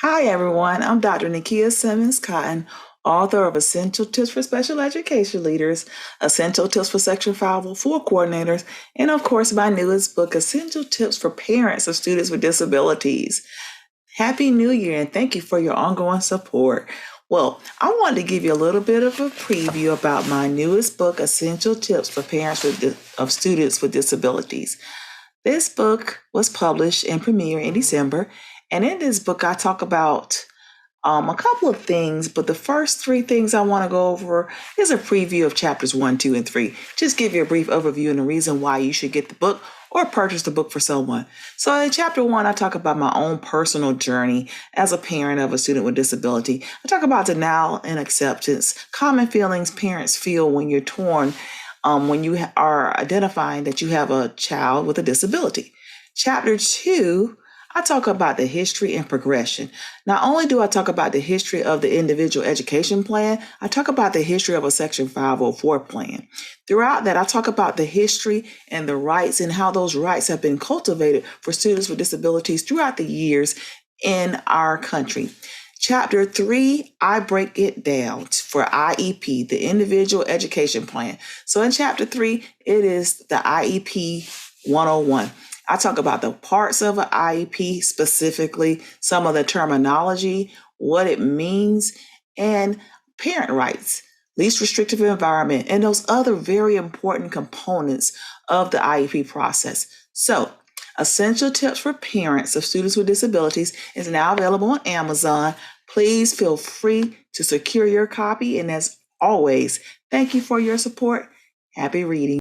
Hi everyone, I'm Dr. Nakia Simmons Cotton, author of Essential Tips for Special Education Leaders, Essential Tips for Section 504 Coordinators, and of course my newest book, Essential Tips for Parents of Students with Disabilities. Happy New Year and thank you for your ongoing support. Well, I wanted to give you a little bit of a preview about my newest book, Essential Tips for Parents of Students with Disabilities. This book was published and premiered in December, and in this book I talk about a couple of things, but the first three things I want to go over is a preview of chapters 1, 2, and 3. Just give you a brief overview and the reason why you should get the book or purchase the book for someone. So in chapter 1, I talk about my own personal journey as a parent of a student with disability. I talk about denial and acceptance, common feelings parents feel when you're torn when you are identifying that you have a child with a disability. Chapter 2, I talk about the history and progression. Not only do I talk about the history of the individual education plan, I talk about the history of a Section 504 plan. Throughout that, I talk about the history and the rights and how those rights have been cultivated for students with disabilities throughout the years in our country. Chapter 3, I break it down for IEP, the Individual Education Plan. So in Chapter 3, it is the IEP 101. I talk about the parts of an IEP, specifically some of the terminology, what it means, and parent rights, least restrictive environment, and those other very important components of the IEP process. So, Essential Tips for Parents of Students with Disabilities is now available on Amazon. Please feel free to secure your copy. And as always, thank you for your support. Happy reading.